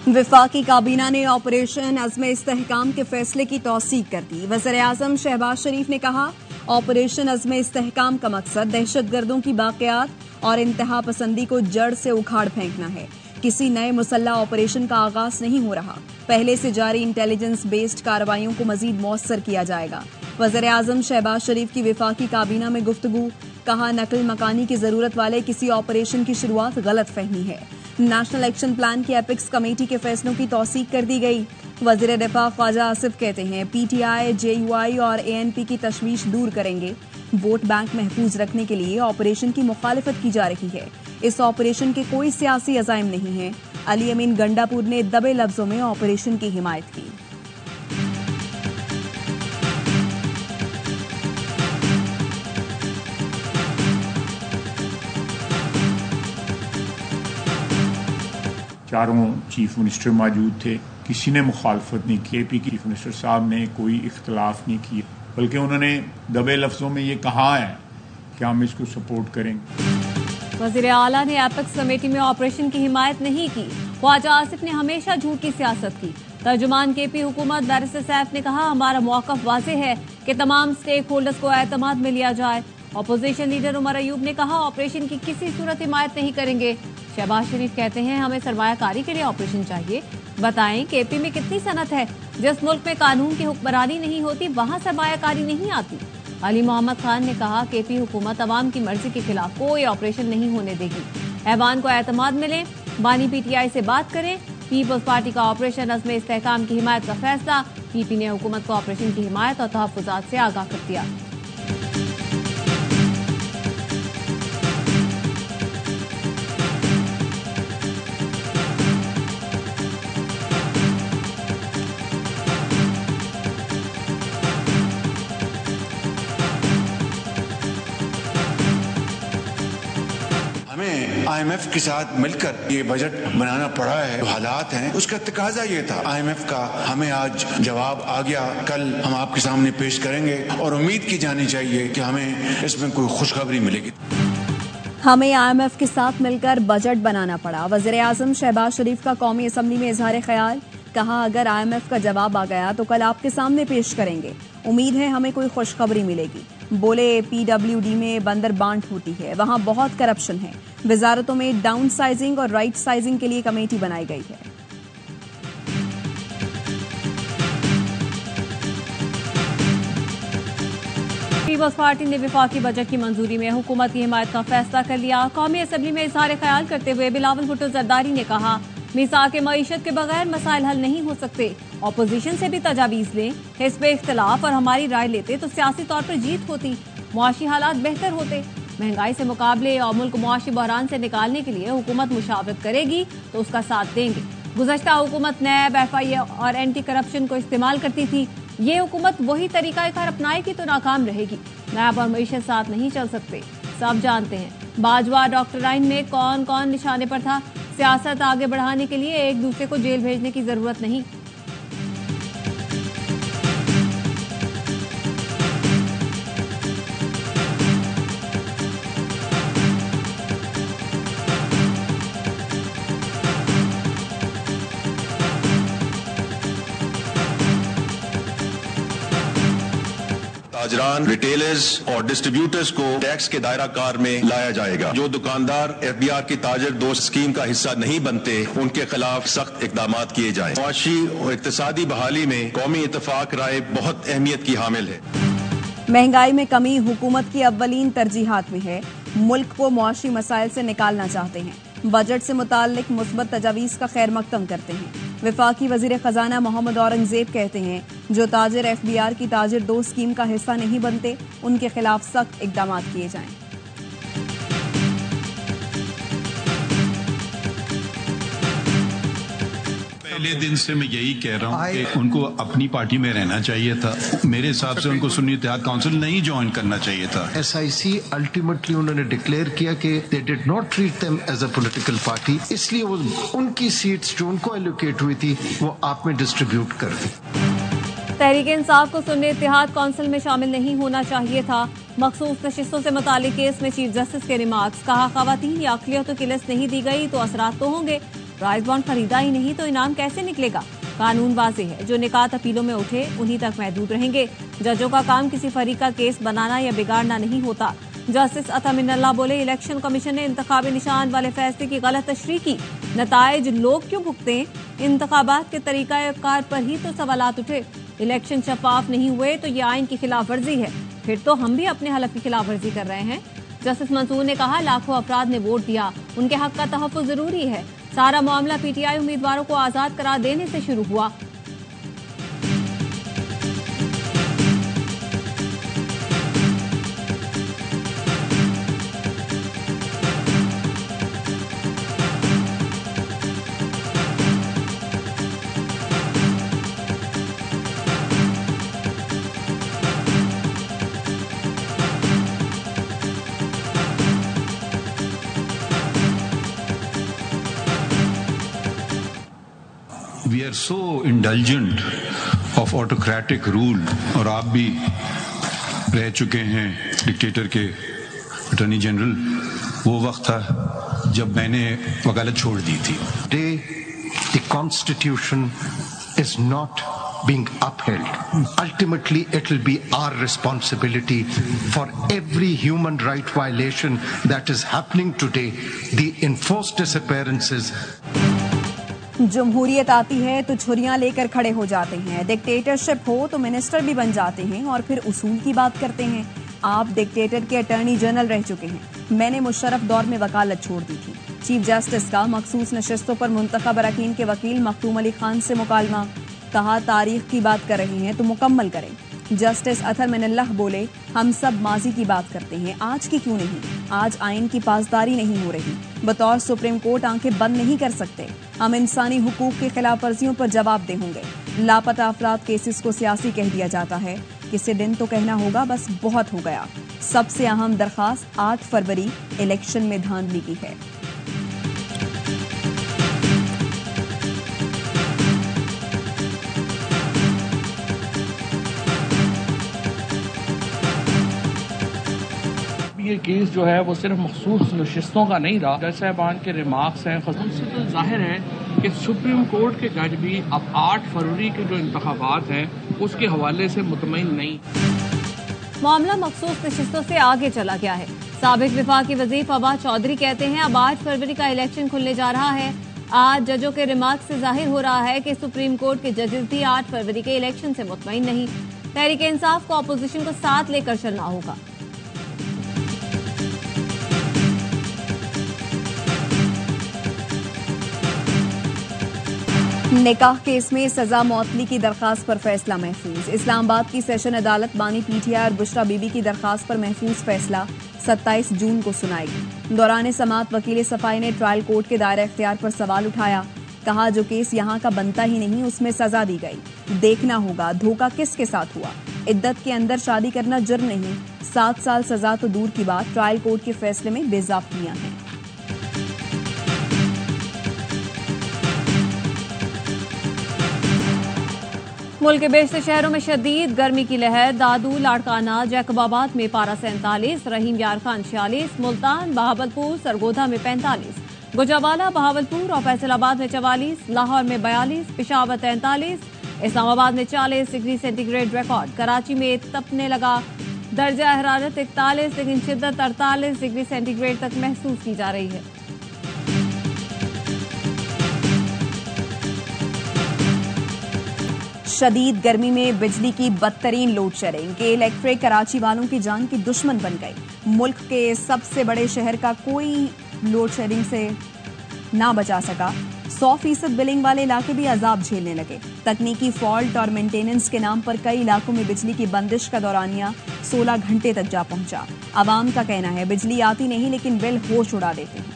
वफाकी काबीना ने ऑपरेशन अज़्म-ए-इस्तेहकाम के फैसले की तौसीक कर दी। वज़ीर-ए-आज़म शहबाज शरीफ ने कहा, ऑपरेशन अज़्म-ए-इस्तेहकाम का मकसद दहशतगर्दों की बाक़ियात और इंतहा पसंदी को जड़ से उखाड़ फेंकना है। किसी नए मुसल्ला ऑपरेशन का आगाज नहीं हो रहा। पहले से जारी इंटेलिजेंस बेस्ड कार्रवाइयों को मजीद मौसर किया जाएगा। वज़ीर-ए-आज़म शहबाज शरीफ की वफाकी काबीना में गुफ्तगू। कहा, नकल मकानी की जरूरत वाले किसी ऑपरेशन की शुरुआत गलत फहमी है। नेशनल एक्शन प्लान की एपिक्स कमेटी के फैसलों की तौसीक कर दी गई। वज़ीर दिफा ख्वाजा आसिफ कहते हैं, PTI, JUI और ANP की तशवीश दूर करेंगे। वोट बैंक महफूज रखने के लिए ऑपरेशन की मुखालिफत की जा रही है। इस ऑपरेशन के कोई सियासी अज़ाइम नहीं है। अली अमीन गंडापुर ने दबे लफ्जों में ऑपरेशन की हिमायत की। चारों चीफ मिनिस्टर मौजूद थे, किसी ने मुखालफत नहीं की। AP की चीफ मिनिस्टर साहब ने कोई इख्तलाफ नहीं किया, बल्कि उन्होंने दबे लफ्जों में ये कहा है कि हम इसको सपोर्ट करेंगे। वज़ीर आला ने एपेक्स कमेटी में ऑपरेशन की हिमायत नहीं की। ख्वाजा आसिफ ने हमेशा झूठ की सियासत की। तर्जुमान KP हुकूमत बैरिस्टर सैफ ने कहा, हमारा मौक़िफ़ वाज़ेह है कि तमाम स्टेक होल्डर्स को एतमाद में लिया जाए। अपोजिशन लीडर उमर अयूब ने कहा, ऑपरेशन की किसी सूरत हिमायत नहीं करेंगे। शहबाज शरीफ कहते हैं, हमें सरमायाकारी के लिए ऑपरेशन चाहिए। बताएं KP में कितनी सनत है। जिस मुल्क में कानून की हुक्मरानी नहीं होती वहां सरमायाकारी नहीं आती। अली मोहम्मद खान ने कहा, KP हुकूमत अवाम की मर्जी के खिलाफ कोई ऑपरेशन नहीं होने देगी। ऐवान को एतमाद मिले, बानी PTI से बात करें। पीपल्स पार्टी का ऑपरेशन अज़्म-ए-इस्तेहकाम की हिमायत का फैसला। PP ने हुकूमत को ऑपरेशन की हिमायत और तहफ़्फ़ुज़ात से आगाह कर दिया। IMF के साथ मिलकर ये बजट बनाना पड़ा है। हालात हैं, उसका तकाजा ये था। IMF का हमें आज जवाब आ गया, कल हम आपके सामने पेश करेंगे और उम्मीद की जानी चाहिए कि हमें इसमें कोई खुशखबरी मिलेगी। हमें IMF के साथ मिलकर बजट बनाना पड़ा। वज़ीर-ए-आज़म शहबाज शरीफ का कौमी असम्बली में इजहार ख्याल। कहा, अगर IMF का जवाब आ गया तो कल आपके सामने पेश करेंगे। उम्मीद है हमें कोई खुशखबरी मिलेगी। बोले, PWD में बंदर बांट होती है, वहां बहुत करप्शन है। वजारतों में डाउन साइजिंग और राइट साइजिंग के लिए कमेटी बनाई गई है। पीपल्स पार्टी ने वफाकी बजट की मंजूरी में हुकूमत की हिमायत का फैसला कर लिया। कौमी असम्बली में इजहार ख्याल करते हुए बिलावल भुट्टो जरदारी ने कहा, मीसाक मईशत के बगैर मसाइल हल नहीं हो सकते। ऑपोजिशन से भी तजावीज लें। हिस्ब इख्तलाफ और हमारी राय लेते तो सियासी तौर पर जीत होती, मुआशी हालात बेहतर होते। महंगाई से मुकाबले और मुल्क मुआशी बहरान से निकालने के लिए हुकूमत मुशावरत करेगी तो उसका साथ देंगे। गुज़श्ता हुकूमत नैब, FI और एंटी करप्शन को इस्तेमाल करती थी। ये हुकूमत वही तरीकाकार अपनाएगी तो नाकाम रहेगी। नैब और मईशत साथ नहीं चल सकते, सब जानते हैं। बाजवा डॉक्टराइन में कौन कौन निशाने पर था। सियासत आगे बढ़ाने के लिए एक दूसरे को जेल भेजने की जरूरत नहीं। ताजरान, रिटेलर्स और डिस्ट्रीब्यूटर्स को टैक्स के दायरा कार में लाया जाएगा। जो दुकानदार FBR की ताजर दोस्त स्कीम का हिस्सा नहीं बनते उनके खिलाफ सख्त इकदाम किए जाएं। मुआशी और इक्तिसादी बहाली में कौमी इत्तेफाक राय बहुत अहमियत की हामिल है। महंगाई में कमी हुकूमत की अव्वलीन तरजीहात में है। मुल्क को मुआशी मसाइल से निकालना चाहते हैं। बजट से मुताल्लिक मुस्बत तजावीज़ का खैर मकदम करते हैं। वफाकी वज़ीर ख़जाना मोहम्मद औरंगज़ेब कहते हैं, जो ताजिर FBR की ताजिर दो स्कीम का हिस्सा नहीं बनते उनके खिलाफ सख्त इकदाम किए जाएं। पहले दिन से मैं यही कह रहा हूँ कि उनको अपनी पार्टी में रहना चाहिए था। मेरे हिसाब से उनको सुन्नी इत्तेहाद काउंसिल नहीं ज्वाइन करना चाहिए था। SIC अल्टीमेटली उन्होंने डिक्लेयर किया कि they did not treat them as a political party, इसलिए वो उनकी सीट्स जो उनको एलोकेट हुई थी वो आप में डिस्ट्रीब्यूट कर दी। तहरीक इंसाफ को सुन्नी इत्तेहाद काउंसिल में शामिल नहीं होना चाहिए था। मखसूस नशिस्तों से मुतालिक केस में चीफ जस्टिस के रिमार्क्स। कहा, खवातीन या अक़लियतों की लिस्ट नहीं दी गई तो असरात तो होंगे। प्राइज बॉन्ड खरीदा ही नहीं तो इनाम कैसे निकलेगा? कानून वाज़ेह है, जो निकात अपीलों में उठे उन्हीं तक महदूद रहेंगे। जजों का काम किसी फरीक का केस बनाना या बिगाड़ना नहीं होता। जस्टिस अता मिनल्लाह बोले, इलेक्शन कमीशन ने इंतखाबी निशान वाले फैसले की गलत तशरीह की। नताइज लोग क्यों भुगते? इंतखाबात के तरीकाकार पर ही तो सवालात उठे। इलेक्शन शफाफ नहीं हुए तो ये आइन की खिलाफ वर्जी है, फिर तो हम भी अपने हलफ की खिलाफ वर्जी कर रहे हैं। जस्टिस मंसूर ने कहा, लाखों अफराद ने वोट दिया, उनके हक का तहफ़्फ़ुज़ जरूरी है। सारा मामला पीटीआई उम्मीदवारों को आजाद करार देने से शुरू हुआ। We are so indulgent of autocratic rule, और आप भी रह चुके हैं डिक्टेटर के अटॉर्नी जनरल। वो वक्त था जब मैंने वकालत छोड़ दी थी। Today, the Constitution is not being upheld. Ultimately, it will be our responsibility for every human right violation that is happening today, the enforced disappearances. जमहूरियत आती है तो छुरियां लेकर खड़े हो जाते हैं, डिक्टेटरशिप हो तो मिनिस्टर भी बन जाते हैं और फिर उसूल की बात करते हैं। आप डिक्टेटर के अटॉर्नी जनरल रह चुके हैं। मैंने मुशर्रफ दौर में वकालत छोड़ दी थी। चीफ जस्टिस का मखसूस नशिस्तों पर मुंतखब अरकान के वकील मखदूम अली खान से मुकालमा। कहा, तारीख की बात कर रहे हैं तो मुकम्मल करें। जस्टिस अता मिनल्लाह बोले, हम सब माजी की बात करते हैं, आज की क्यों नहीं? आज आइन की पासदारी नहीं हो रही। बतौर सुप्रीम कोर्ट आंखें बंद नहीं कर सकते। हम इंसानी हुकूक की खिलाफ वर्जियों पर जवाबदेह होंगे। लापता अफराद केसेस को सियासी कह दिया जाता है। किसी दिन तो कहना होगा बस बहुत हो गया। सबसे अहम दरखास्त 8 फरवरी इलेक्शन में धांधली की है। ये केस जो है वो सिर्फ मखसूस नशिस्तों का नहीं रहा। जज साहबान के रिमार्क्स हैं, उनसे तो जाहिर है कि सुप्रीम कोर्ट के जज भी अब 8 फरवरी के जो इंतखाबात हैं उसके हवाले से मुतमईन नहीं। मामला मखसूस नशिस्तों से आगे चला गया है। साबिक वफाकी वज़ीर फवाद चौधरी कहते हैं, अब 8 फरवरी का इलेक्शन खुलने जा रहा है। आज जजों के रिमार्क से जाहिर हो रहा है कि सुप्रीम कोर्ट के जजेस भी 8 फरवरी के इलेक्शन से मुतमईन नहीं। तहरीक इंसाफ को अपोजिशन को साथ लेकर चलना होगा। निकाह केस में सजा मौतली की दरखास्त पर फैसला महफूज। इस्लामाबाद की सेशन अदालत बानी पीटीआई और बुशरा बीबी की दरखास्त पर महफूज फैसला 27 जून को सुनाएगी। दौरान समाअत वकील सफाई ने ट्रायल कोर्ट के दायरा इख्तियार पर सवाल उठाया। कहा, जो केस यहाँ का बनता ही नहीं उसमें सजा दी गई। देखना होगा धोखा किसके साथ हुआ। इद्दत के अंदर शादी करना जुर्म नहीं। 7 साल सजा तो दूर की बात, ट्रायल कोर्ट के फैसले में बेज़ाब्तियां हैं। मुल्क के बेशतर शहरों में शदीद गर्मी की लहर। दादू, लाड़काना, जैकबाबाद में पारा 47, रहीम यार खान 46, मुल्तान, बहावलपुर, सरगोधा में 45, गुजरावाला, बहावलपुर और फैसलाबाद में 44, लाहौर में 42, पेशावर 43, इस्लामाबाद में 40 डिग्री सेंटीग्रेड रिकॉर्ड। कराची में तपने लगा। दर्जा हरारत 41 लेकिन शिद्दत 48 डिग्री सेंटीग्रेड तक महसूस की जा रही है। शदीद गर्मी में बिजली की बदतरीन लोड शेडिंग के इलेक्ट्रिक कराची वालों की जान की दुश्मन बन गई। मुल्क के सबसे बड़े शहर का कोई लोड शेडिंग से ना बचा सका। 100% बिलिंग वाले इलाके भी अजाब झेलने लगे। तकनीकी फॉल्ट और मेंटेनेंस के नाम पर कई इलाकों में बिजली की बंदिश का दौरानिया 16 घंटे तक जा पहुंचा। आवाम का कहना है बिजली आती नहीं लेकिन बिल होश उड़ा देते हैं।